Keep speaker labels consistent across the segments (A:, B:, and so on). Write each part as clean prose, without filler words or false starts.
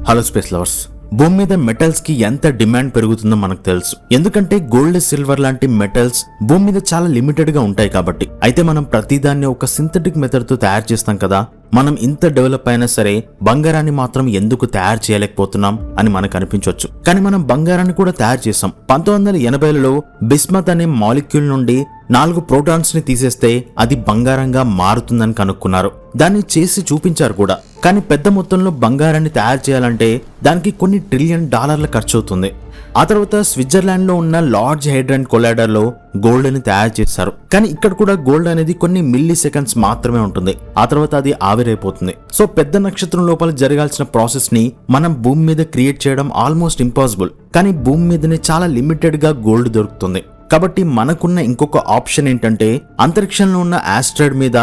A: Hello space lovers, భూమి మీద metals కి ఎంత డిమాండ్ పెరుగుతుందో మనకు తెలుసు. ఎందుకంటే గోల్డ్, సిల్వర్ లాంటి మెటల్స్ భూమి మీద చాలా లిమిటెడ్ గా ఉంటాయి కాబట్టి. అయితే మనం ప్రతిదాన్ని ఒక సింథటిక్ మెథడ్ తో తయారు చేస్తాం కదా. మనం ఇంత డెవలప్ అయినా సరే బంగారాన్ని మాత్రం ఎందుకు తయారు చేయలేకపోతున్నాం అని మనకు అనిపించవచ్చు. కానీ మనం బంగారాన్ని కూడా తయారు చేసాం. 1980లలో బిస్మత్ అనే మాలిక్యూల్ నుండి 4 ప్రోటాన్స్ ని తీసేస్తే అది బంగారంగా మారుతుందని కనుక్కున్నారు. దాన్ని చేసి చూపించారు కూడా. కానీ పెద్ద మొత్తంలో బంగారాన్ని తయారు చేయాలంటే దానికి కొన్ని $1 ట్రిలియన్ ఖర్చు అవుతుంది. ఆ తర్వాత స్విట్జర్లాండ్ లో ఉన్న లార్జ్ హైడ్రన్ కొలైడర్ లో గోల్డ్ ని తయారు చేశారు. కానీ ఇక్కడ కూడా గోల్డ్ అనేది కొన్ని మిల్లీ సెకండ్స్ మాత్రమే ఉంటుంది. ఆ తర్వాత అది ఆవిరైపోతుంది. సో పెద్ద నక్షత్రం లోపల జరగాల్సిన ప్రాసెస్ ని మనం భూమి మీద క్రియేట్ చేయడం ఆల్మోస్ట్ ఇంపాసిబుల్. కానీ భూమి మీదనే చాలా లిమిటెడ్ గా గోల్డ్ దొరుకుతుంది. కాబట్టి మనకున్న ఇంకొక ఆప్షన్ ఏంటంటే అంతరిక్షంలో ఉన్న ఆస్ట్రాయిడ్ మీద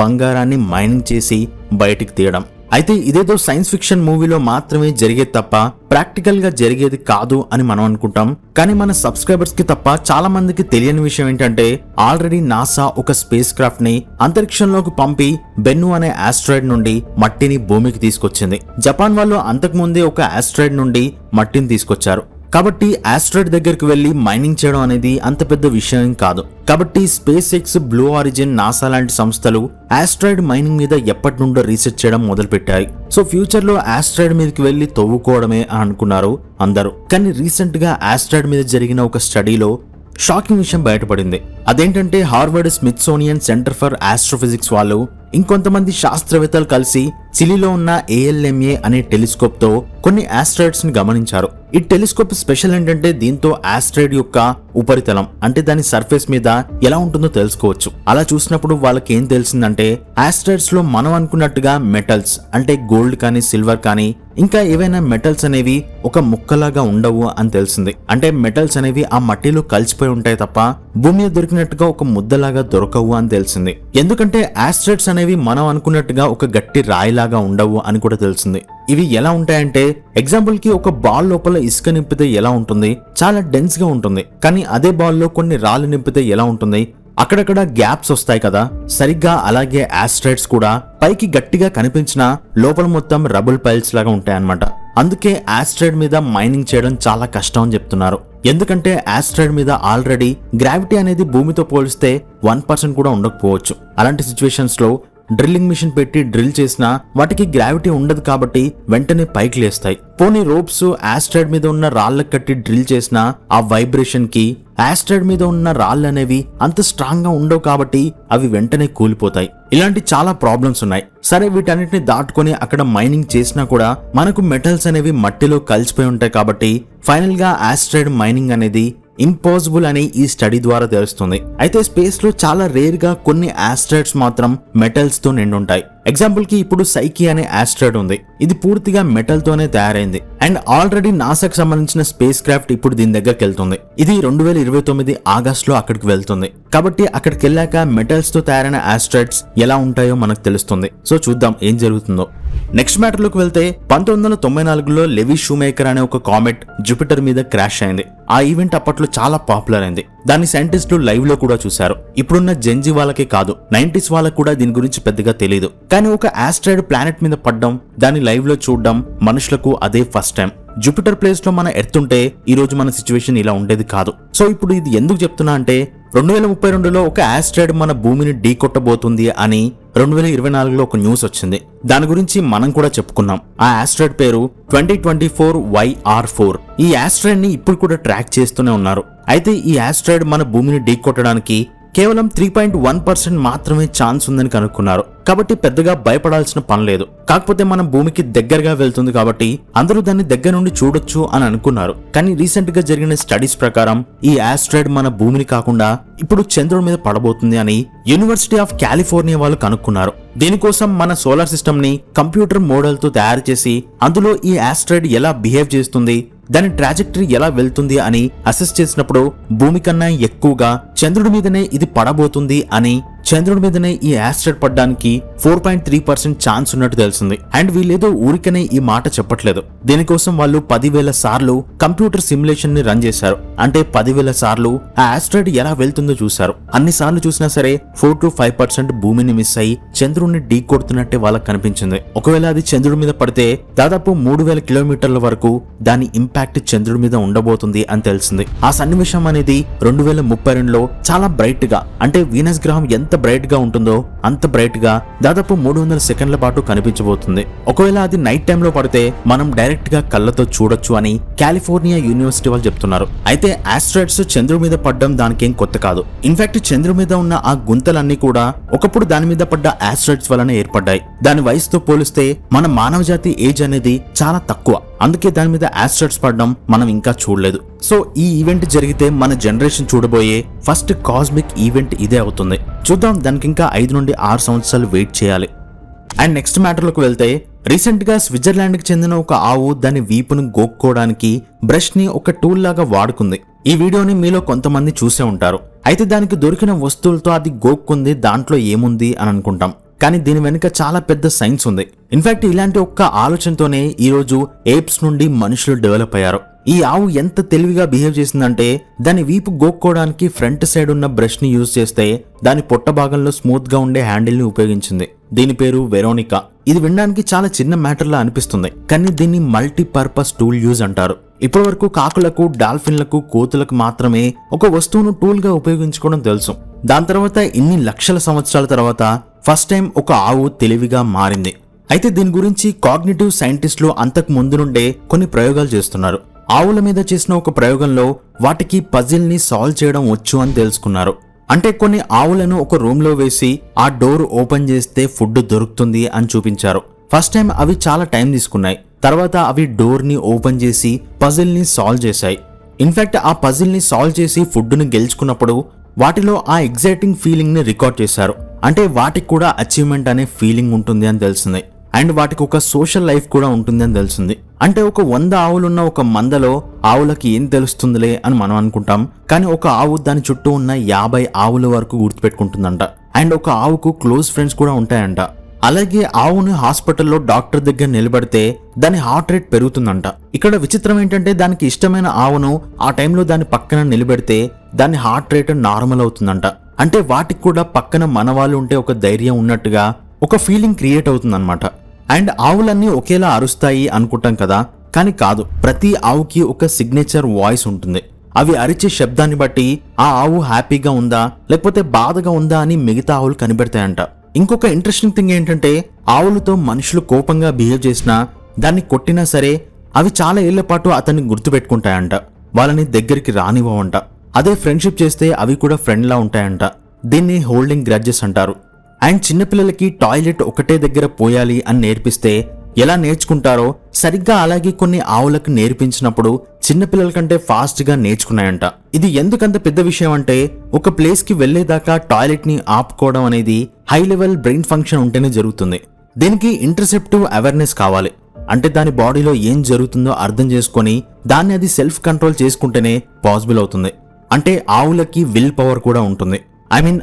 A: బంగారాన్ని మైనింగ్ చేసి బయటికి తీయడం. అయితే ఇదేదో సైన్స్ ఫిక్షన్ మూవీలో మాత్రమే జరిగేది తప్ప ప్రాక్టికల్ గా జరిగేది కాదు అని మనం అనుకుంటాం. కానీ మన సబ్స్క్రైబర్స్ కి తప్ప చాలా మందికి తెలియని విషయం ఏంటంటే ఆల్రెడీ నాసా ఒక స్పేస్ క్రాఫ్ట్ ని అంతరిక్షంలోకి పంపి బెన్ను అనే ఆస్ట్రాయిడ్ నుండి మట్టిని భూమికి తీసుకొచ్చింది. జపాన్ వాళ్ళు అంతకుముందే ఒక ఆస్ట్రాయిడ్ నుండి మట్టిని తీసుకొచ్చారు. కాబట్టి ఆస్ట్రాయిడ్ దగ్గరికి వెళ్లి మైనింగ్ చేయడం అనేది అంత పెద్ద విషయం కాదు. కాబట్టి space X, blue origin, NASA లాంటి సంస్థలు ఆస్ట్రాయిడ్ మైనింగ్ మీద ఎప్పటి నుండో రీసెర్చ్ చేయడం మొదలుపెట్టాయి. సో ఫ్యూచర్ లో ఆస్ట్రాయిడ్ మీదకి వెళ్లి తవ్వుకోవడమే అని అనుకున్నారు అందరూ. కానీ రీసెంట్ గా ఆస్ట్రాయిడ్ మీద జరిగిన ఒక స్టడీలో షాకింగ్ విషయం బయటపడింది. అదేంటంటే Harvard Smithsonian centre for astrophysics వాళ్ళు ఇంకొంతమంది శాస్త్రవేత్తలు కలిసి చిలీలో ఉన్న ALMA అనే టెలిస్కోప్ తో కొన్ని ఆస్ట్రాయిడ్స్ ని గమనించారు. ఈ టెలిస్కోప్ స్పెషల్ ఏంటంటే దీంతో ఆస్ట్రాయిడ్ యొక్క ఉపరితలం అంటే దాని సర్ఫేస్ మీద ఎలా ఉంటుందో తెలుసుకోవచ్చు. అలా చూసినప్పుడు వాళ్ళకి ఏం తెలిసిందంటే ఆస్ట్రాయిడ్స్ లో మనం అనుకున్నట్టుగా మెటల్స్ అంటే గోల్డ్ కానీ సిల్వర్ కానీ ఇంకా ఏవైనా మెటల్స్ అనేవి ఒక ముక్కలాగా ఉండవు అని తెలిసింది. అంటే మెటల్స్ అనేవి ఆ మట్టిలో కలిసిపోయి ఉంటాయి తప్ప భూమి మీద దొరికినట్టుగా ఒక ముద్దలాగా దొరకవు అని తెలిసింది. ఎందుకంటే ఆస్ట్రాయిడ్స్ అనేవి మనం అనుకున్నట్టుగా ఒక గట్టి రాయిలాగా ఉండవు అని కూడా తెలిసింది. ఇవి ఎలా ఉంటాయంటే ఎగ్జాంపుల్ కి ఒక బాల్ లోపల ఇసుక నింపితే ఎలా ఉంటుంది, చాలా డెన్స్ గా ఉంటుంది. కానీ అదే బాల్ లో కొన్ని రాళ్ళు నింపితే ఎలా ఉంటుంది, అక్కడక్కడ గ్యాప్స్ వస్తాయి కదా. సరిగ్గా అలాగే ఆస్ట్రాయిడ్స్ కూడా పైకి గట్టిగా కనిపించినా లోపల మొత్తం రబుల్ పైల్స్ లాగా ఉంటాయన్నమాట. అందుకే ఆస్ట్రాయిడ్ మీద మైనింగ్ చేయడం చాలా కష్టం అని చెప్తున్నారు. ఎందుకంటే ఆస్ట్రాయిడ్ మీద ఆల్రెడీ గ్రావిటీ అనేది భూమితో పోలిస్తే 1% కూడా ఉండకపోవచ్చు. అలాంటి సిచ్యువేషన్స్ లో డ్రిల్లింగ్ మిషన్ పెట్టి డ్రిల్ చేసినా వాటికి గ్రావిటీ ఉండదు కాబట్టి వెంటనే పైకి లేస్తాయి. పోనీ రోప్స్ ఆస్ట్రాయిడ్ మీద ఉన్న రాళ్ళకి కట్టి డ్రిల్ చేసినా ఆ వైబ్రేషన్ కి ఆస్ట్రాయిడ్ మీద ఉన్న రాళ్ళు అనేవి అంత స్ట్రాంగ్ గా ఉండవు కాబట్టి అవి వెంటనే కూలిపోతాయి. ఇలాంటి చాలా ప్రాబ్లమ్స్ ఉన్నాయి. సరే వీటన్నిటిని దాటుకొని అక్కడ మైనింగ్ చేసినా కూడా మనకు మెటల్స్ అనేవి మట్టిలో కలిసిపోయి ఉంటాయి కాబట్టి ఫైనల్ గా ఆస్ట్రాయిడ్ మైనింగ్ అనేది ఇంపాసిబుల్ అని ఈ స్టడీ ద్వారా తెలుస్తుంది. అయితే స్పేస్ లో చాలా రేర్ గా కొన్ని ఆస్ట్రాయిడ్స్ మాత్రం మెటల్స్ తో నిండుంటాయి. ఎగ్జాంపుల్ కి ఇప్పుడు సైకి అనే ఆస్ట్రాయిడ్ ఉంది. ఇది పూర్తిగా మెటల్ తోనే తయారైంది. అండ్ ఆల్రెడీ నాసాకు సంబంధించిన స్పేస్ క్రాఫ్ట్ ఇప్పుడు దీని దగ్గరికి వెళ్తుంది. ఇది 2029 ఆగస్ట్ లో అక్కడికి వెళ్తుంది. కాబట్టి అక్కడికి వెళ్ళాక మెటల్స్ తో తయారైన ఆస్ట్రాయిడ్స్ ఎలా ఉంటాయో మనకు తెలుస్తుంది. సో చూద్దాం ఏం జరుగుతుందో. నెక్స్ట్ మ్యాటర్ లోకి వెళ్తే 1994లో లెవీ షూమేకర్ అనే ఒక కామెట్ జూపిటర్ మీద క్రాష్ అయింది. ఆ ఈవెంట్ అప్పట్లో చాలా పాపులర్ అయింది. దాన్ని సైంటిస్టులు లైవ్ లో కూడా చూశారు. ఇప్పుడున్న జెన్జీ వాళ్ళకే కాదు 90s వాళ్ళకు కూడా దీని గురించి పెద్దగా తెలియదు. కానీ ఒక ఆస్ట్రాయిడ్ ప్లానెట్ మీద పడ్డం, దాన్ని లైవ్ లో చూడడం మనుషులకు అదే ఫస్ట్ టైం. జూపిటర్ ప్లేస్ లో మన ఎర్త్ ఉంటే ఈ రోజు మన సిచ్యువేషన్ ఇలా ఉండేది కాదు. సో ఇప్పుడు ఇది ఎందుకు చెప్తున్నా అంటే 2032లో ఒక ఆస్ట్రాయిడ్ మన భూమిని ఢీ కొట్టబోతుంది అని 2024లో ఒక న్యూస్ వచ్చింది. దాని గురించి మనం కూడా చెప్పుకున్నాం. ఆ ఆస్ట్రాయిడ్ పేరు 2024 YR4. ఈ ఆస్ట్రాయిడ్ ని ఇప్పుడు కూడా ట్రాక్ చేస్తూనే ఉన్నారు. అయితే ఈ ఆస్ట్రాయిడ్ మన భూమిని ఢీ కొట్టడానికి కేవలం 3.1% మాత్రమే ఛాన్స్ ఉందని కనుక్కున్నారు. కాబట్టి పెద్దగా భయపడాల్సిన పని లేదు. కాకపోతే మనం భూమికి దగ్గరగా వెళ్తుంది కాబట్టి అందరూ దాన్ని దగ్గర నుండి చూడొచ్చు అని అనుకున్నారు. కానీ రీసెంట్ గా జరిగిన స్టడీస్ ప్రకారం ఈ ఆస్ట్రాయిడ్ మన భూమిని కాకుండా ఇప్పుడు చంద్రుడి మీద పడబోతుంది అని యూనివర్సిటీ ఆఫ్ కాలిఫోర్నియా వాళ్ళు కనుక్కున్నారు. దీనికోసం మన సోలార్ సిస్టమ్ ని కంప్యూటర్ మోడల్ తో తయారు చేసి అందులో ఈ ఆస్ట్రాయిడ్ ఎలా బిహేవ్ చేస్తుంది, దాని ట్రాజెక్టరీ ఎలా వెళ్తుంది అని అసెస్ చేసినప్పుడు భూమి కన్నా ఎక్కువగా చంద్రుడి మీదనే ఇది పడబోతుంది అని చంద్రుడి మీదనే ఈ యాస్ట్రాయిడ్ పడడానికి 4.3% ఛాన్స్ ఉన్నట్టు తెలిసింది. అండ్ వీళ్ళేదో ఊరికనే ఈ మాట చెప్పట్లేదు. దీనికోసం వాళ్ళు 10,000 సార్లు కంప్యూటర్ సిమ్యులేషన్ ని రన్ చేశారు. అంటే 10,000 సార్లు ఆ యాస్ట్రాయిడ్ ఎలా వెళ్తుందో చూశారు. అన్ని సార్లు చూసినా సరే 4 to 5% భూమిని మిస్ అయ్యి చంద్రుడిని ఢీ కొడుతున్నట్టే వాళ్ళకి కనిపించింది. ఒకవేళ అది చంద్రుడి మీద పడితే దాదాపు 3,000 కిలోమీటర్ల వరకు దాని ఇంపాక్ట్ చంద్రుడి మీద ఉండబోతుంది అని తెలిసింది. ఆ సన్నివేశం అనేది 2032లో చాలా బ్రైట్ గా, అంటే వీనస్ గ్రహం ఎంత బ్రైట్ గా ఉంటుందో అంత బ్రైట్ గా దాదాపు 300 సెకండ్ల పాటు కనిపించబోతుంది. ఒకవేళ అది నైట్ టైంలో పడితే మనం డైరెక్ట్ గా కళ్ళతో చూడొచ్చు అని కాలిఫోర్నియా యూనివర్సిటీ వాళ్ళు చెప్తున్నారు. అయితే ఆస్ట్రాయిడ్స్ చంద్రుడి మీద పడ్డం దానికేం కొత్త కాదు. ఇన్ఫాక్ట్ చంద్రుడి మీద ఉన్న ఆ గుంతలన్నీ కూడా ఒకప్పుడు దాని మీద పడ్డ ఆస్ట్రాయిడ్స్ వలన ఏర్పడ్డాయి. దాని వయసుతో పోలిస్తే మన మానవ జాతి ఏజ్ అనేది చాలా తక్కువ. అందుకే దాని మీద ఆస్ట్రాయిడ్స్ పడడం మనం ఇంకా చూడలేదు. సో ఈ ఈవెంట్ జరిగితే మన జనరేషన్ చూడబోయే ఫస్ట్ కాస్మిక్ ఈవెంట్ ఇదే అవుతుంది. చూద్దాం, దానికి ఇంకా 5 నుండి 6 సంవత్సరాలు వెయిట్ చేయాలి. అండ్ నెక్స్ట్ మ్యాటర్లోకి వెళ్తే, రీసెంట్ గా స్విట్జర్లాండ్ కి చెందిన ఒక ఆవు దాని వీపును గోక్కోవడానికి బ్రష్ ని ఒక టూల్ లాగా వాడుకుంది. ఈ వీడియోని మీలో కొంతమంది చూసే ఉంటారు. అయితే దానికి దొరికిన వస్తువులతో అది గోక్కుంది, దాంట్లో ఏముంది అని అనుకుంటాం. కానీ దీని వెనుక చాలా పెద్ద సైన్స్ ఉంది. ఇన్ఫాక్ట్ ఇలాంటి ఒక్క ఆలోచనతోనే ఈ రోజు ఏప్స్ నుండి మనుషులు డెవలప్ అయ్యారు. ఈ ఆవు ఎంత తెలివిగా బిహేవ్ చేసిందంటే దాని వీపు గోక్కోవడానికి ఫ్రంట్ సైడ్ ఉన్న బ్రష్ ని యూజ్ చేస్తే దాని పొట్ట భాగంలో స్మూత్ గా ఉండే హ్యాండిల్ ని ఉపయోగించింది. దీని పేరు వెరోనికా. ఇది వినడానికి చాలా చిన్న మ్యాటర్ లా అనిపిస్తుంది, కానీ దీన్ని మల్టీపర్పస్ టూల్ యూజ్ అంటారు. ఇప్పటి వరకు కాకులకు, డాల్ఫిన్లకు, కోతులకు మాత్రమే ఒక వస్తువును టూల్ గా ఉపయోగించుకోవడం తెలుసు. దాని తర్వాత ఇన్ని లక్షల సంవత్సరాల తర్వాత ఫస్ట్ టైం ఒక ఆవు తెలివిగా మారింది. అయితే దీని గురించి కాగ్నిటివ్ సైంటిస్టులు అంతకు ముందు నుండే కొన్ని ప్రయోగాలు చేస్తున్నారు. ఆవుల మీద చేసిన ఒక ప్రయోగంలో వాటికి పజిల్ ని సాల్వ్ చేయడం వచ్చు అని తెలుసుకున్నారు. అంటే కొన్ని ఆవులను ఒక రూమ్ లో వేసి ఆ డోర్ ఓపెన్ చేస్తే ఫుడ్ దొరుకుతుంది అని చూపించారు. ఫస్ట్ టైం అవి చాలా టైం తీసుకున్నాయి. తర్వాత అవి డోర్ ని ఓపెన్ చేసి పజిల్ ని సాల్వ్ చేశాయి. ఇన్ఫాక్ట్ ఆ పజిల్ ని సాల్వ్ చేసి ఫుడ్ ని గెలుచుకున్నప్పుడు వాటిలో ఆ ఎగ్జైటింగ్ ఫీలింగ్ ని రికార్డ్ చేశారు. అంటే వాటికి కూడా అచీవ్మెంట్ అనే ఫీలింగ్ ఉంటుంది అని తెలిసింది. అండ్ వాటికి ఒక సోషల్ లైఫ్ కూడా ఉంటుంది అని తెలిసింది. అంటే ఒక 100 ఆవులున్న ఒక మందలో ఆవులకి ఏం తెలుస్తుందిలే అని మనం అనుకుంటాం, కానీ ఒక ఆవు దాని చుట్టూ ఉన్న 50 ఆవుల వరకు గుర్తుపెట్టుకుంటుందంట. అండ్ ఒక ఆవుకు క్లోజ్ ఫ్రెండ్స్ కూడా ఉంటాయంట. అలాగే ఆవుని హాస్పిటల్లో డాక్టర్ దగ్గర నిలబడితే దాని హార్ట్ రేట్ పెరుగుతుందంట. ఇక్కడ విచిత్రం ఏంటంటే దానికి ఇష్టమైన ఆవును ఆ టైంలో దాని పక్కన నిలబెడితే దాని హార్ట్ రేట్ నార్మల్ అవుతుందంట. అంటే వాటికి కూడా పక్కన మనవాళ్ళు ఉంటే ఒక ధైర్యం ఉన్నట్టుగా ఒక ఫీలింగ్ క్రియేట్ అవుతుందన్నమాట. అండ్ ఆవులన్నీ ఒకేలా అరుస్తాయి అనుకుంటాం కదా, కానీ కాదు. ప్రతి ఆవుకి ఒక సిగ్నేచర్ వాయిస్ ఉంటుంది. అవి అరిచే శబ్దాన్ని బట్టి ఆ ఆవు హ్యాపీగా ఉందా లేకపోతే బాధగా ఉందా అని మిగతా ఆవులు కనిపెడతాయంట. ఇంకొక ఇంట్రెస్టింగ్ థింగ్ ఏంటంటే ఆవులతో మనుషులు కోపంగా బిహేవ్ చేసినా, దాన్ని కొట్టినా సరే అవి చాలా ఏళ్ల పాటు అతన్ని గుర్తుపెట్టుకుంటాయంట. వాళ్ళని దగ్గరికి రానివ్వవంట. అదే ఫ్రెండ్షిప్ చేస్తే అవి కూడా ఫ్రెండ్ లా ఉంటాయంట. దీన్ని హోల్డింగ్ గ్రడ్జెస్ అంటారు. అండ్ చిన్నపిల్లలకి టాయిలెట్ ఒకటే దగ్గర పోయాలి అని నేర్పిస్తే ఎలా నేర్చుకుంటారో సరిగ్గా అలాగే కొన్ని ఆవులకు నేర్పించినప్పుడు చిన్నపిల్లల కంటే ఫాస్ట్ గా నేర్చుకున్నాయంట. ఇది ఎందుకంత పెద్ద విషయం అంటే ఒక ప్లేస్ కి వెళ్లేదాకా టాయిలెట్ ని ఆపుకోవడం అనేది హై లెవెల్ బ్రెయిన్ ఫంక్షన్ ఉంటేనే జరుగుతుంది. దీనికి ఇంటర్సెప్టివ్ అవేర్నెస్ కావాలి. అంటే దాని బాడీలో ఏం జరుగుతుందో అర్థం చేసుకొని దాన్ని అది సెల్ఫ్ కంట్రోల్ చేసుకుంటేనే పాసిబుల్ అవుతుంది. అంటే ఆవులకి విల్ పవర్ కూడా ఉంటుంది.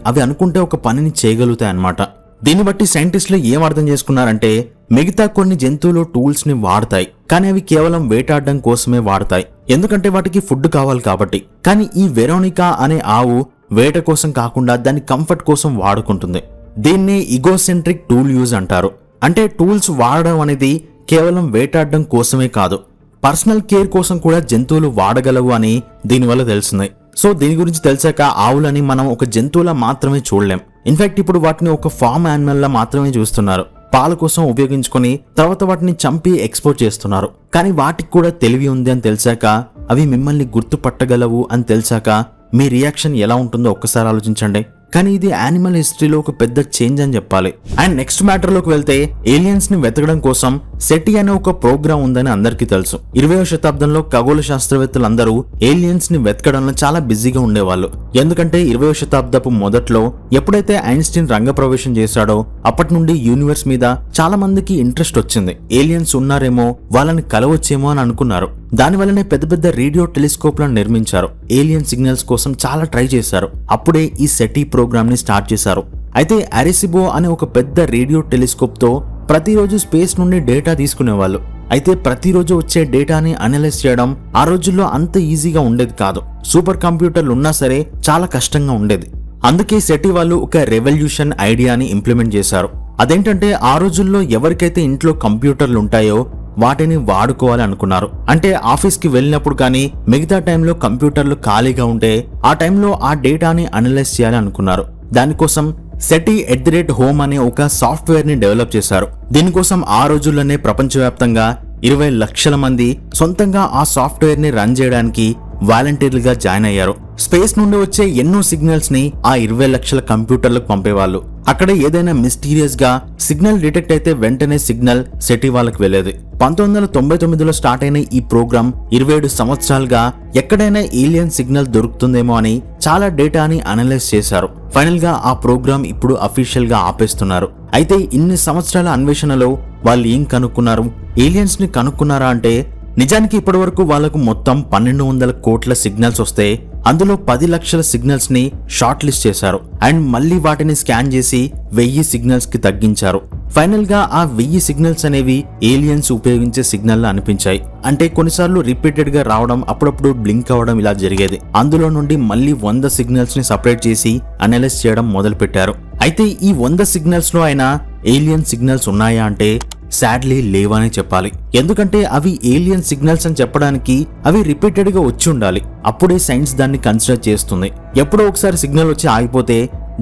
A: అవి అనుకుంటే ఒక పనిని చేయగలుగుతాయి అన్నమాట. దీన్ని బట్టి సైంటిస్టులు ఏం అర్థం చేసుకున్నారంటే మిగతా కొన్ని జంతువులు టూల్స్ ని వాడతాయి, కానీ అవి కేవలం వేటాడడం కోసమే వాడతాయి. ఎందుకంటే వాటికి ఫుడ్ కావాలి కాబట్టి. కానీ ఈ వెరోనికా అనే ఆవు వేట కోసం కాకుండా దాని కంఫర్ట్ కోసం వాడుకుంటుంది. దీన్నే ఈగోసెంట్రిక్ టూల్ యూజ్ అంటారు. అంటే టూల్స్ వాడడం అనేది కేవలం వేటాడడం కోసమే కాదు, పర్సనల్ కేర్ కోసం కూడా జంతువులు వాడగలవు అని దీనివల్ల తెలిసింది. సో దీని గురించి తెలిసాక ఆవులని మనం ఒక జంతువులా మాత్రమే చూడలేం. ఇన్ఫాక్ట్ ఇప్పుడు వాటిని ఒక ఫార్మ్ యానిమల్ లా మాత్రమే చూస్తున్నారు. పాల కోసం ఉపయోగించుకొని తర్వాత వాటిని చంపి ఎక్స్పోర్ట్ చేస్తున్నారు. కానీ వాటికి కూడా తెలివి ఉంది అని తెలిసాక, అవి మిమ్మల్ని గుర్తుపట్టగలవు అని తెలిసాక మీ రియాక్షన్ ఎలా ఉంటుందో ఒక్కసారి ఆలోచించండి. కానీ ఇది యానిమల్ హిస్టరీలో ఒక పెద్ద చేంజ్ అని చెప్పాలి. అండ్ నెక్స్ట్ మ్యాటర్ లోకి వెళ్తే ఏలియన్స్ ని వెతకడం కోసం సెటి అనే ఒక ప్రోగ్రామ్ ఉందని అందరికీ తెలుసు. 20వ శతాబ్దంలో ఖగోళ శాస్త్రవేత్తలందరూ ఏలియన్స్ ని వెతకడంలో చాలా బిజీగా ఉండేవాళ్ళు. ఎందుకంటే 20వ శతాబ్దపు మొదట్లో ఎప్పుడైతే ఐన్స్టీన్ రంగప్రవేశం చేశాడో అప్పటి నుండి యూనివర్స్ మీద చాలా మందికి ఇంట్రెస్ట్ వచ్చింది. ఏలియన్స్ ఉన్నారేమో, వాళ్ళని కలవచ్చేమో అని అనుకున్నారు. దానివల్లనే పెద్ద పెద్ద రేడియో టెలిస్కోప్లను నిర్మించారు. ఏలియన్ సిగ్నల్స్ కోసం చాలా ట్రై చేశారు. అప్పుడే ఈ SETI ప్రోగ్రామ్ ని స్టార్ట్ చేశారు. అయితే అరెసిబో అనే ఒక పెద్ద రేడియో టెలిస్కోప్ తో ప్రతిరోజు స్పేస్ నుండి డేటా తీసుకునేవాళ్ళు. అయితే ప్రతిరోజు వచ్చే డేటాని అనలైజ్ చేయడం ఆ రోజుల్లో అంత ఈజీగా ఉండేది కాదు. సూపర్ కంప్యూటర్లు ఉన్నా సరే చాలా కష్టంగా ఉండేది. అందుకే SETI వాళ్ళు ఒక రెవల్యూషన్ ఐడియాని ఇంప్లిమెంట్ చేశారు. అదేంటంటే ఆ రోజుల్లో ఎవరికైతే ఇంట్లో కంప్యూటర్లు ఉంటాయో వాటిని వాడుకోవాలి అనుకున్నారు. అంటే ఆఫీస్కి వెళ్ళినప్పుడు కానీ మిగతా టైంలో కంప్యూటర్లు ఖాళీగా ఉంటే ఆ టైంలో ఆ డేటాని అనలైజ్ చేయాలి అనుకున్నారు. దానికోసం SETI@home అనే ఒక సాఫ్ట్వేర్ ని డెవలప్ చేశారు. దీనికోసం ఆ రోజుల్లోనే ప్రపంచవ్యాప్తంగా 20 లక్షల మంది సొంతంగా ఆ సాఫ్ట్వేర్ ని రన్ చేయడానికి వాలంటీర్లుగా జాయిన్ అయ్యారు. స్పేస్ నుండి వచ్చే ఎన్నో సిగ్నల్స్ ని ఆ 20 లక్షల కంప్యూటర్లకు పంపేవాళ్ళు. అక్కడ ఏదైనా మిస్టీరియస్ గా సిగ్నల్ డిటెక్ట్ అయితే వెంటనే సిగ్నల్ SETI వాళ్ళకి వెళ్లేది. 1999లో స్టార్ట్ అయిన ఈ ప్రోగ్రామ్ 27 సంవత్సరాలుగా ఎక్కడైనా ఏలియన్ సిగ్నల్ దొరుకుతుందేమో అని చాలా డేటాని అనలైజ్ చేశారు. ఫైనల్ గా ఆ ప్రోగ్రామ్ ఇప్పుడు అఫీషియల్ గా ఆపేస్తున్నారు. అయితే ఇన్ని సంవత్సరాల అన్వేషణలో వాళ్ళు ఏం కనుక్కున్నారు? ఏలియన్స్ ని కనుక్కున్నారా అంటే నిజానికి ఇప్పటివరకు వాళ్లకు మొత్తం 1200 కోట్ల సిగ్నల్స్ వస్తే అందులో 10 లక్షల సిగ్నల్స్ ని షార్ట్ లిస్ట్ చేశారు. అండ్ మళ్ళీ వాటిని స్కాన్ చేసి 1000 సిగ్నల్స్ కి తగ్గించారు. ఫైనల్ గా ఆ 1000 సిగ్నల్స్ అనేవి ఏలియన్స్ ఉపయోగించే సిగ్నల్ అనిపించాయి. అంటే కొన్నిసార్లు రిపీటెడ్ గా రావడం, అప్పుడప్పుడు బ్లింక్ అవడం ఇలా జరిగేది. అందులో నుండి మళ్ళీ 100 సిగ్నల్స్ ని సపరేట్ చేసి అనలైజ్ చేయడం మొదలు పెట్టారు. అయితే ఈ 100 సిగ్నల్స్ లో అయినా ఏలియన్ సిగ్నల్స్ ఉన్నాయా అంటే సాడ్లీ లేవనే చెప్పాలి. ఎందుకంటే అవి ఏలియన్ సిగ్నల్స్ అని చెప్పడానికి అవి రిపీటెడ్ గా వచ్చి ఉండాలి. అప్పుడే సైన్స్ దాన్ని కన్సిడర్ చేస్తుంది. ఎప్పుడో ఒకసారి సిగ్నల్ వచ్చి ఆగిపోతే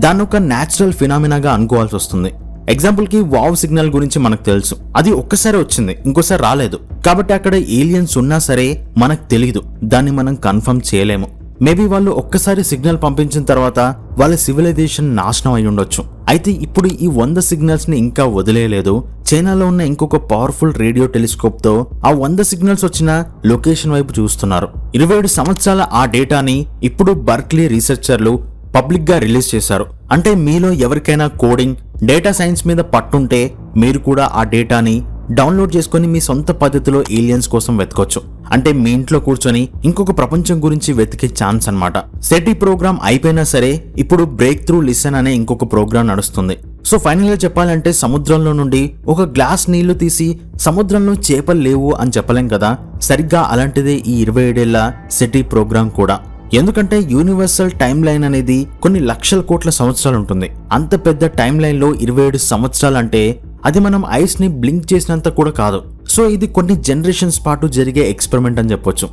A: దాన్ని ఒక న్యాచురల్ ఫినామినాగా అనుకోవాల్సి వస్తుంది. ఎగ్జాంపుల్ కి వావ్ సిగ్నల్ గురించి మనకు తెలుసు. అది ఒక్కసారి వచ్చింది, ఇంకోసారి రాలేదు. కాబట్టి అక్కడ ఏలియన్స్ ఉన్నా సరే మనకు తెలియదు. దాన్ని మనం కన్ఫర్మ్ చేయలేము. మేబీ వాళ్ళు ఒక్కసారి సిగ్నల్ పంపించిన తర్వాత వాళ్ళ సివిలైజేషన్ నాశనం అయి ఉండొచ్చు. అయితే ఇప్పుడు ఈ 100 సిగ్నల్స్ ని ఇంకా వదిలేయలేదు. చైనాలో ఉన్న ఇంకొక పవర్ఫుల్ రేడియో టెలిస్కోప్ తో ఆ 100 సిగ్నల్స్ వచ్చిన లొకేషన్ వైపు చూస్తున్నారు. 27 సంవత్సరాల ఆ డేటాని ఇప్పుడు బర్క్లీ రీసెర్చర్లు పబ్లిక్ గా రిలీజ్ చేశారు. అంటే మీలో ఎవరికైనా కోడింగ్, డేటా సైన్స్ మీద పట్టుంటే మీరు కూడా ఆ డేటాని డౌన్లోడ్ చేసుకుని మీ సొంత పద్ధతిలో ఏలియన్స్ కోసం వెతకొచ్చు. అంటే మీ ఇంట్లో కూర్చొని ఇంకొక ప్రపంచం గురించి వెతికే ఛాన్స్ అన్నమాట. SETI ప్రోగ్రామ్ అయిపోయినా సరే ఇప్పుడు బ్రేక్ త్రూ లిసన్ అనే ఇంకొక ప్రోగ్రామ్ నడుస్తుంది. సో ఫైనల్ గా చెప్పాలంటే సముద్రంలో నుండి ఒక గ్లాస్ నీళ్లు తీసి సముద్రంలో చేపలు లేవు అని చెప్పలేం కదా. సరిగ్గా అలాంటిదే ఈ 27 ఏళ్ల SETI ప్రోగ్రామ్ కూడా. ఎందుకంటే యూనివర్సల్ టైం లైన్ అనేది కొన్ని లక్షల కోట్ల సంవత్సరాలు ఉంటుంది. అంత పెద్ద టైం లైన్ లో 27 సంవత్సరాలు అంటే అది మనం ఐస్ ని బ్లింక్ చేసినంత కూడా కాదు. సో ఇది కొన్ని జనరేషన్స్ పాటు జరిగే ఎక్స్పెరిమెంట్ అని చెప్పొచ్చు.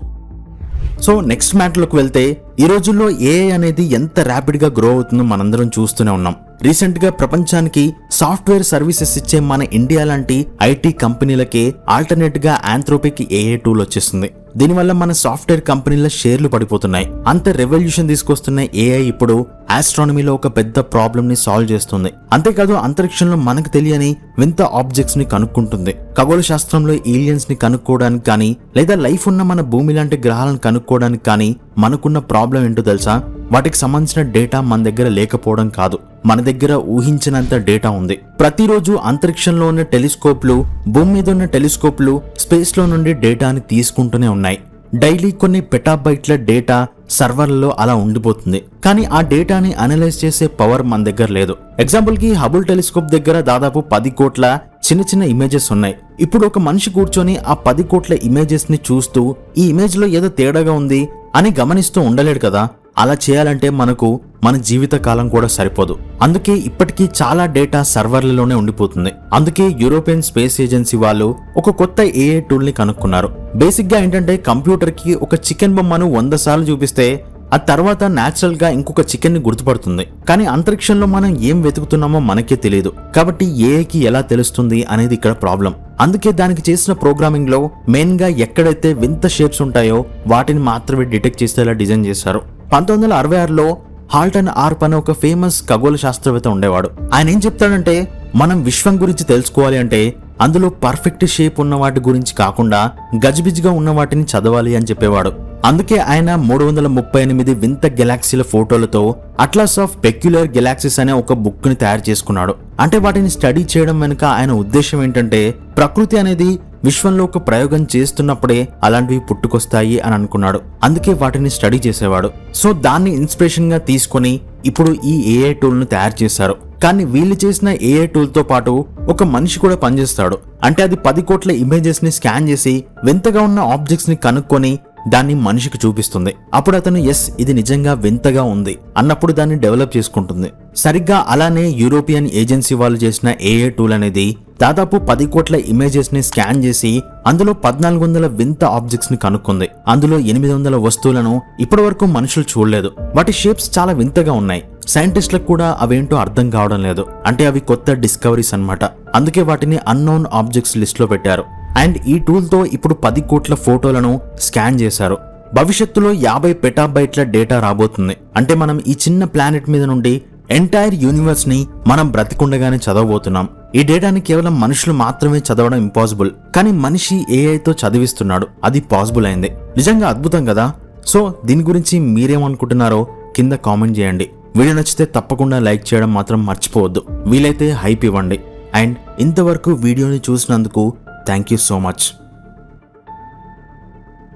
A: సో నెక్స్ట్ మ్యాటర్లోకి వెళ్తే ఈ రోజుల్లో AI అనేది ఎంత ర్యాపిడ్ గా గ్రో అవుతుందో మనందరం చూస్తూనే ఉన్నాం. రీసెంట్ గా ప్రపంచానికి సాఫ్ట్వేర్ సర్వీసెస్ ఇచ్చే మన ఇండియా లాంటి IT కంపెనీలకే ఆల్టర్నేట్ గా ఆంథ్రోపిక్ AI టూల్ వచ్చేస్తుంది. దీనివల్ల మన సాఫ్ట్వేర్ కంపెనీల షేర్లు పడిపోతున్నాయి. అంత రెవల్యూషన్ తీసుకొస్తున్న AI ఇప్పుడు ఆస్ట్రానమీలో ఒక పెద్ద ప్రాబ్లమ్ ని సాల్వ్ చేస్తుంది. అంతేకాదు అంతరిక్షంలో మనకు తెలియని వింత ఆబ్జెక్ట్స్ ని కనుక్కుంటుంది. ఖగోళ శాస్త్రంలో ఏలియన్స్ ని కనుక్కోవడానికి కానీ లేదా లైఫ్ ఉన్న మన భూమి లాంటి గ్రహాలను కనుక్కోవడానికి కానీ మనకున్న ప్రాబ్లం ఏంటో తెలుసా? వాటికి సంబంధించిన డేటా మన దగ్గర లేకపోవడం కాదు, మన దగ్గర ఊహించినంత డేటా ఉంది. ప్రతిరోజు అంతరిక్షంలో ఉన్న టెలిస్కోప్లు, భూమి మీద ఉన్న టెలిస్కోప్లు స్పేస్ లో నుండి డేటాని తీసుకుంటూనే ఉన్నాయి. డైలీ కొన్ని పెటాబైట్ల డేటా సర్వర్లలో అలా ఉండిపోతుంది. కానీ ఆ డేటాని అనలైజ్ చేసే పవర్ మన దగ్గర లేదు. ఎగ్జాంపుల్ కి హబుల్ టెలిస్కోప్ దగ్గర దాదాపు 10 కోట్ల చిన్న చిన్న ఇమేజెస్ ఉన్నాయి. ఇప్పుడు ఒక మనిషి కూర్చొని ఆ 10 కోట్ల ఇమేజెస్ ని చూస్తూ ఈ ఇమేజ్ లో ఏదో తేడాగా ఉంది అని గమనిస్తూ ఉండలేడు కదా. అలా చేయాలంటే మనకు మన జీవిత కాలం కూడా సరిపోదు. అందుకే ఇప్పటికీ చాలా డేటా సర్వర్లలోనే ఉండిపోతుంది. అందుకే యూరోపియన్ స్పేస్ ఏజెన్సీ వాళ్ళు ఒక కొత్త AI టూల్ ని కనుక్కున్నారు. బేసిక్ గా ఏంటంటే కంప్యూటర్ కి ఒక చికెన్ బొమ్మను 100 సార్లు చూపిస్తే ఆ తర్వాత న్యాచురల్ గా ఇంకొక చికెన్ ని గుర్తుపడుతుంది. కానీ అంతరిక్షంలో మనం ఏం వెతుకుతున్నామో మనకే తెలియదు. కాబట్టి AIకి ఎలా తెలుస్తుంది అనేది ఇక్కడ ప్రాబ్లం. అందుకే దానికి చేసిన ప్రోగ్రామింగ్ లో మెయిన్ గా ఎక్కడైతే వింత షేప్స్ ఉంటాయో వాటిని మాత్రమే డిటెక్ట్ చేసేలా డిజైన్ చేశారు. 1966లో హాల్టన్ ఆర్ప్ అనే ఒక ఫేమస్ ఖగోళ శాస్త్రవేత్త ఉండేవాడు. ఆయన ఏం చెప్తాడంటే మనం విశ్వం గురించి తెలుసుకోవాలి అంటే అందులో పర్ఫెక్ట్ షేప్ ఉన్న వాటి గురించి కాకుండా గజిబిజిగా ఉన్న వాటిని చదవాలి అని చెప్పేవాడు. అందుకే ఆయన 338 వింత గెలాక్సీల ఫోటోలతో అట్లాస్ ఆఫ్ పెక్యులర్ గెలాక్సీస్ అనే ఒక బుక్ ని తయారు చేసుకున్నాడు. అంటే వాటిని స్టడీ చేయడం వెనుక ఆయన ఉద్దేశం ఏంటంటే ప్రకృతి అనేది విశ్వంలో ఒక ప్రయోగం చేస్తున్నప్పుడే అలాంటివి పుట్టుకొస్తాయి అని అనుకున్నాడు. అందుకే వాటిని స్టడీ చేసేవాడు. సో దాన్ని ఇన్స్పిరేషన్ గా తీసుకొని ఇప్పుడు ఈ ఏఐ టూల్ ను తయారు చేశారు. కానీ వీళ్ళు చేసిన ఏఐ టూల్ తో పాటు ఒక మనిషి కూడా పనిచేస్తాడు. అంటే అది 10 కోట్ల ఇమేజెస్ ని స్కాన్ చేసి వింతగా ఉన్న ఆబ్జెక్ట్స్ ని కనుక్కొని దాన్ని మనిషికి చూపిస్తుంది. అప్పుడు అతను ఎస్ ఇది నిజంగా వింతగా ఉంది అన్నప్పుడు దాన్ని డెవలప్ చేసుకుంటుంది. సరిగ్గా అలానే యూరోపియన్ ఏజెన్సీ వాళ్ళు చేసిన ఏఐ టూల్ అనేది దాదాపు 10 కోట్ల ఇమేజెస్ ని స్కాన్ చేసి అందులో 1400 వింత ఆబ్జెక్ట్స్ ని కనుక్కుంది. అందులో 800 వస్తువులను ఇప్పటివరకు మనుషులు చూడలేదు. వాటి షేప్స్ చాలా వింతగా ఉన్నాయి. సైంటిస్టులకు కూడా అవేంటో అర్థం కావడం లేదు. అంటే అవి కొత్త డిస్కవరీస్ అన్నమాట. అందుకే వాటిని అన్నోన్ ఆబ్జెక్ట్స్ లిస్ట్ లో పెట్టారు. అండ్ ఈ టూల్ తో ఇప్పుడు 10 కోట్ల ఫోటోలను స్కాన్ చేశారు. భవిష్యత్తులో 50 పెటాబైట్ల డేటా రాబోతుంది. అంటే మనం ఈ చిన్న ప్లానెట్ మీద నుండి ఎంటైర్ యూనివర్స్ ని మనం బ్రతికుండగానే చదవబోతున్నాం. ఈ డేటాని కేవలం మనుషులు మాత్రమే చదవడం ఇంపాసిబుల్. కానీ మనిషి ఏఐతో చదివిస్తున్నాడు. అది పాసిబుల్ అయింది. నిజంగా అద్భుతం కదా. సో దీని గురించి మీరేమనుకుంటున్నారో కింద కామెంట్ చేయండి. వీడియో నచ్చితే తప్పకుండా లైక్ చేయడం మాత్రం మర్చిపోవద్దు. వీలైతే హైప్ ఇవ్వండి. అండ్ ఇంతవరకు వీడియోని చూసినందుకు థ్యాంక్ యూ సో మచ్.